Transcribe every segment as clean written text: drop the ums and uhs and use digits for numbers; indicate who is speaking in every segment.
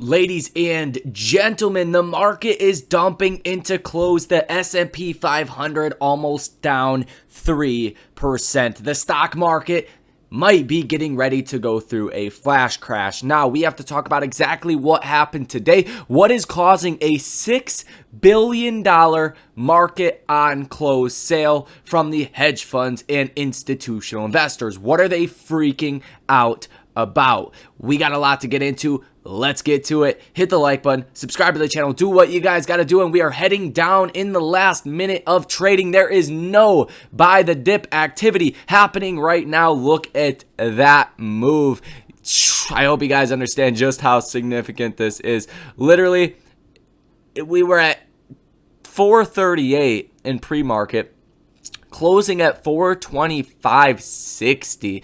Speaker 1: Ladies and gentlemen, the market is dumping into close. The S&P 500 almost down 3%. The stock market might be getting ready to go through a flash crash. Now, we have to talk about exactly what happened today. What is causing a $6 billion market on close sale from the hedge funds and institutional investors? What are they freaking out about? We got a lot to get into. Let's get to it. Hit the like button, subscribe to the channel, do what you guys got to do, and we are heading down in the last minute of trading. There is no buy the dip activity happening right now. Look at that move. I hope you guys understand just how significant this is. Literally, we were at 438 in pre-market, closing at 425.60.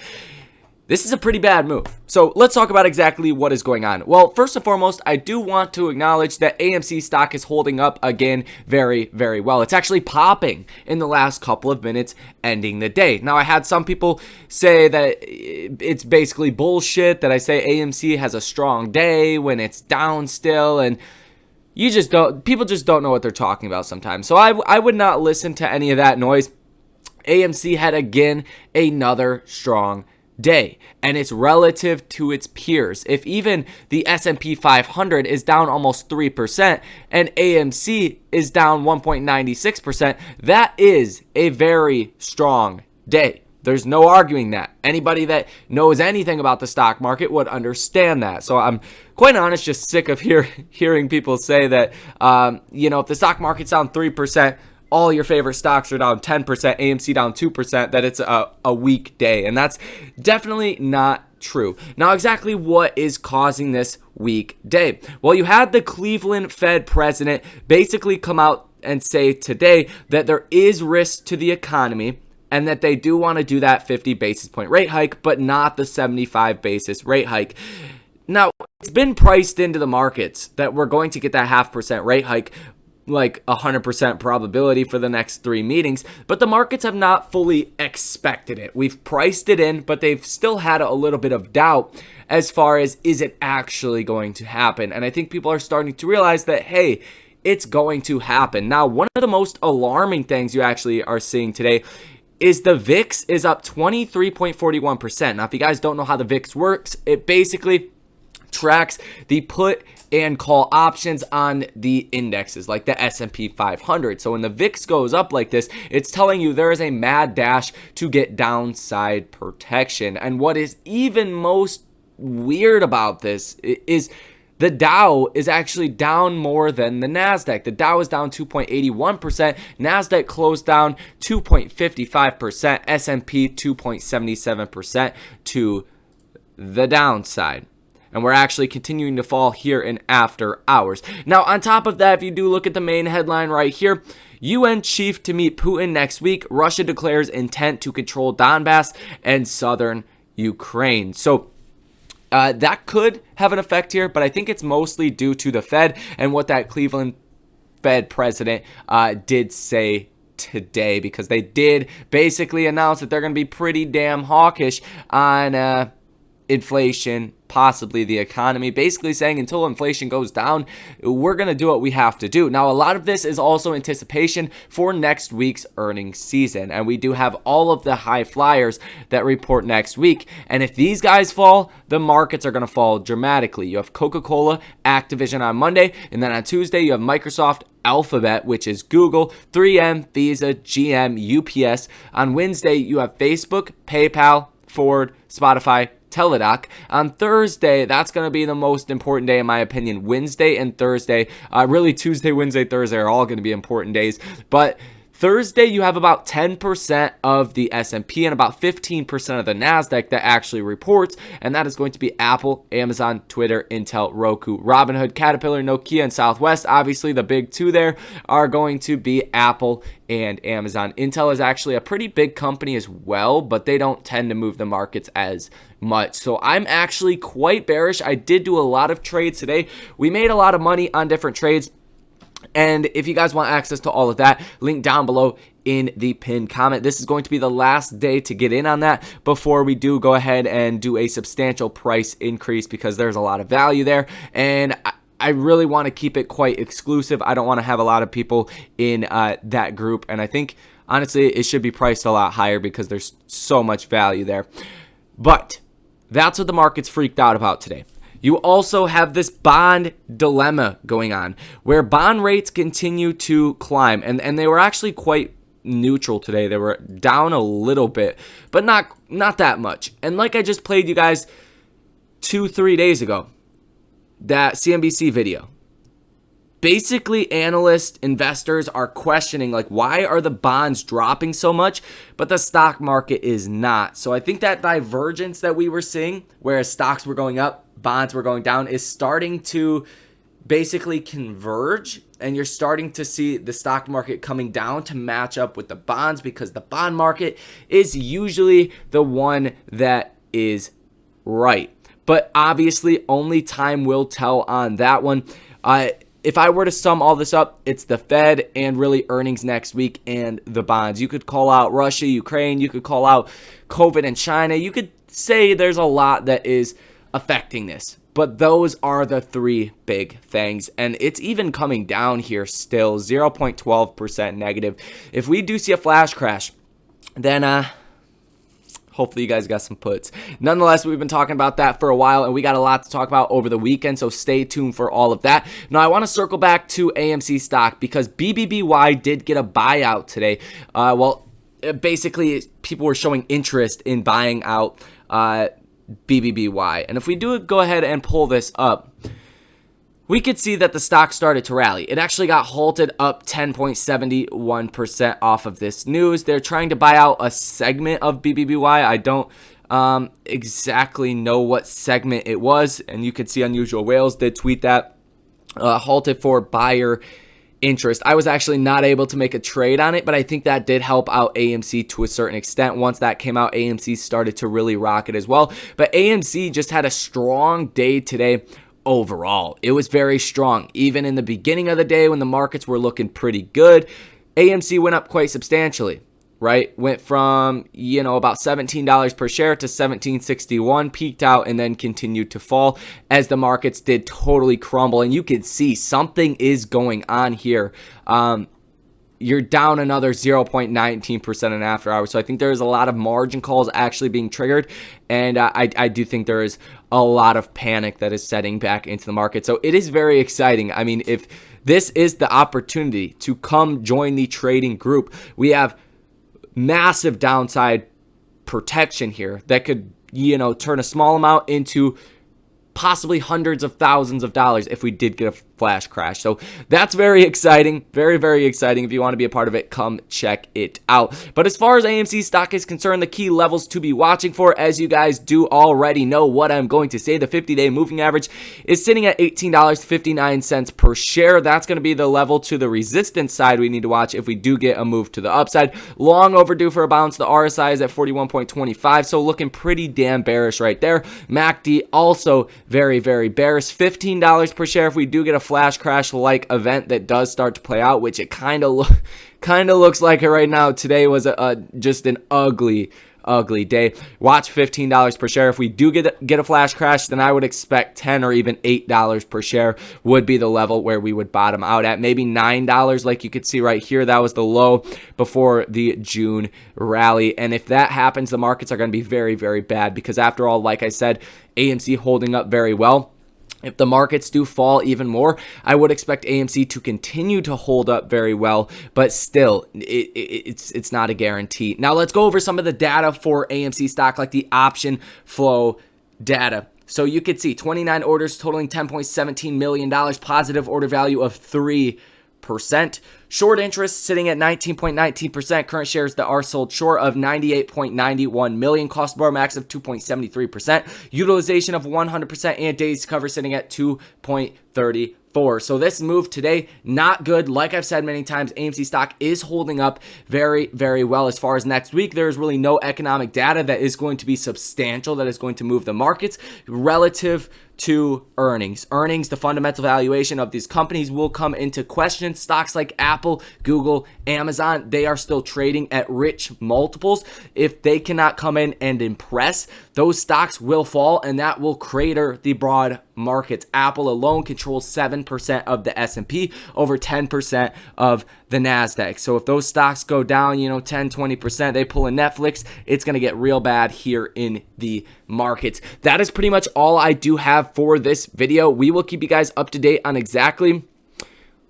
Speaker 1: This is a pretty bad move. So let's talk about exactly what is going on. Well, first and foremost, I do want to acknowledge that AMC stock is holding up again very, very well. It's actually popping in the last couple of minutes ending the day. Now, I had some people say that it's basically bullshit that I say AMC has a strong day when it's down still, and people just don't know what they're talking about sometimes. So I would not listen to any of that noise. AMC had again another strong day, and it's relative to its peers. If even the S&P 500 is down almost 3% and AMC is down 1.96%, that is a very strong day. There's no arguing that. Anybody that knows anything about the stock market would understand that. So I'm quite honest, just sick of hearing people say that, if the stock market's down 3%, all your favorite stocks are down 10%, AMC down 2%, that it's a weak day. And that's definitely not true. Now, exactly what is causing this weak day? Well, you had the Cleveland Fed president basically come out and say today that there is risk to the economy and that they do want to do that 50 basis point rate hike, but not the 75 basis rate hike. Now, it's been priced into the markets that we're going to get that 0.5% rate hike, like 100% probability for the next 3 meetings, but the markets have not fully expected it. We've priced it in, but they've still had a little bit of doubt as far as, is it actually going to happen? And I think people are starting to realize that, hey, it's going to happen. Now, one of the most alarming things you actually are seeing today is the VIX is up 23.41%. Now, if you guys don't know how the VIX works, it basically tracks the put and call options on the indexes like the S&P 500. So when the VIX goes up like this, it's telling you there is a mad dash to get downside protection. And what is even most weird about this is the Dow is actually down more than the NASDAQ. The Dow is down 2.81%. NASDAQ closed down 2.55%. S&P 2.77% to the downside. And we're actually continuing to fall here in after hours. Now, on top of that, if you do look at the main headline right here, UN chief to meet Putin next week. Russia declares intent to control Donbass and southern Ukraine. So that could have an effect here, but I think it's mostly due to the Fed and what that Cleveland Fed president did say today, because they did basically announce that they're going to be pretty damn hawkish on inflation, possibly the economy, basically saying until inflation goes down, we're going to do what we have to do. Now, a lot of this is also anticipation for next week's earnings season, and we do have all of the high flyers that report next week, and if these guys fall, the markets are going to fall dramatically. You have Coca-Cola, Activision on Monday, and then on Tuesday you have Microsoft, Alphabet, which is Google, 3M, Visa, GM, UPS. On Wednesday, you have Facebook, PayPal, Ford, Spotify, Teladoc. On Thursday, that's going to be the most important day in my opinion. Wednesday and Thursday, really Tuesday, Wednesday, Thursday are all going to be important days. But Thursday, you have about 10% of the S&P and about 15% of the NASDAQ that actually reports, and that is going to be Apple, Amazon, Twitter, Intel, Roku, Robinhood, Caterpillar, Nokia, and Southwest. Obviously, the big two there are going to be Apple and Amazon. Intel is actually a pretty big company as well, but they don't tend to move the markets as much. So I'm actually quite bearish. I did do a lot of trades today. We made a lot of money on different trades. And if you guys want access to all of that, link down below in the pinned comment. This is going to be the last day to get in on that before we do go ahead and do a substantial price increase, because there's a lot of value there, and I really want to keep it quite exclusive. I don't want to have a lot of people in that group, and I think honestly it should be priced a lot higher because there's so much value there. But that's what the market's freaked out about today. You also have this bond dilemma going on where bond rates continue to climb, and they were actually quite neutral today. They were down a little bit, but not that much. And like I just played you guys 2-3 days ago, that CNBC video, basically analysts, investors are questioning, like, why are the bonds dropping so much, but the stock market is not? So I think that divergence that we were seeing, whereas stocks were going up, bonds were going down, is starting to basically converge, and you're starting to see the stock market coming down to match up with the bonds, because the bond market is usually the one that is right. But obviously only time will tell on that one. If I were to sum all this up, it's the Fed and really earnings next week and the bonds. You could call out Russia, Ukraine, you could call out COVID and China. You could say there's a lot that is affecting this, but those are the three big things. And it's even coming down here still, 0.12% negative. If we do see a flash crash, then hopefully you guys got some puts. Nonetheless, we've been talking about that for a while, and we got a lot to talk about over the weekend, so stay tuned for all of that. Now, I want to circle back to AMC stock because BBBY did get a buyout today. Basically, people were showing interest in buying out BBBY. And if we do go ahead and pull this up, we could see that the stock started to rally. It actually got halted up 10.71% off of this news. They're trying to buy out a segment of BBBY. I don't exactly know what segment it was, and you could see Unusual Whales did tweet that, halted for buyer interest. I was actually not able to make a trade on it, but I think that did help out AMC to a certain extent. Once that came out, AMC started to really rocket as well. But AMC just had a strong day today. Overall, it was very strong. Even in the beginning of the day when the markets were looking pretty good, AMC went up quite substantially, right? Went from, about $17 per share to $17.61, peaked out, and then continued to fall as the markets did totally crumble. And you could see something is going on here. You're down another 0.19% in after hours. So I think there's a lot of margin calls actually being triggered. And I do think there is a lot of panic that is setting back into the market. So it is very exciting. I mean, if this is the opportunity to come join the trading group, we have massive downside protection here that could, turn a small amount into possibly hundreds of thousands of dollars if we did get a flash crash. So that's very exciting, very, very exciting. If you want to be a part of it, come check it out. But as far as AMC stock is concerned, the key levels to be watching for, as you guys do already know what I'm going to say, the 50-day moving average is sitting at $18.59 per share. That's going to be the level to the resistance side we need to watch if we do get a move to the upside. Long overdue for a bounce. The RSI is at 41.25, so looking pretty damn bearish right there. MACD also very, very bearish. $15 per share if we do get a flash crash like event that does start to play out, which it kind of looks like it right now. Today was just an ugly day. Watch $15 per share. If we do get a flash crash, then I would expect $10 or even $8 per share would be the level where we would bottom out at. Maybe $9, like you could see right here. That was the low before the June rally. And if that happens, the markets are going to be very, very bad because after all, like I said, AMC holding up very well. If the markets do fall even more, I would expect AMC to continue to hold up very well, but still, it's not a guarantee. Now, let's go over some of the data for AMC stock, like the option flow data. So you could see 29 orders totaling $10.17 million, positive order value of 3%. Short interest sitting at 19.19%. Current shares that are sold short of 98.91 million. Cost bar max of 2.73%. Utilization of 100% and days to cover sitting at 2.34. So this move today, not good. Like I've said many times, AMC stock is holding up very, very well. As far as next week, there's really no economic data that is going to be substantial, that is going to move the markets relative to earnings. Earnings, the fundamental valuation of these companies, will come into question. Stocks like Apple, Google, Amazon, they are still trading at rich multiples. If they cannot come in and impress, those stocks will fall, and that will crater the broad markets. Apple alone controls 7% of the S&P, over 10% of the NASDAQ. So if those stocks go down, 10, 20%, they pull in Netflix, it's going to get real bad here in the markets. That is pretty much all I do have for this video. We will keep you guys up to date on exactly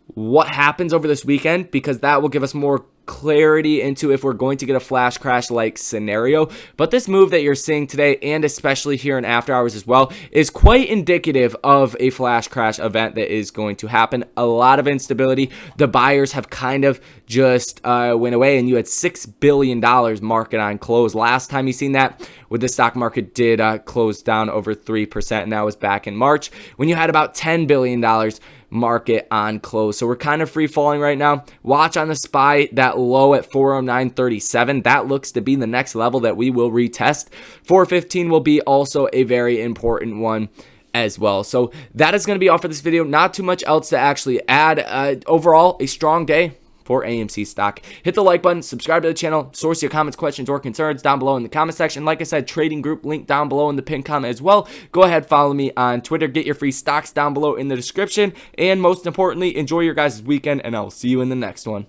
Speaker 1: what happens over this weekend, because that will give us more clarity into if we're going to get a flash crash like scenario. But this move that you're seeing today, and especially here in after hours as well, is quite indicative of a flash crash event that is going to happen. A lot of instability. The buyers have kind of just went away, and you had $6 billion market on close last time you seen that, with the stock market did close down over 3%, and that was back in March when you had about $10 billion market on close. So we're kind of free falling right now. Watch on the SPY, that low at 409.37. That looks to be the next level that we will retest. 415 will be also a very important one as well. So that is going to be all for this video. Not too much else to actually add. Overall, a strong day for AMC stock. Hit the like button, subscribe to the channel, source your comments, questions, or concerns down below in the comment section. Like I said, trading group link down below in the pinned comment as well. Go ahead, follow me on Twitter, get your free stocks down below in the description, and most importantly, enjoy your guys' weekend, and I'll see you in the next one.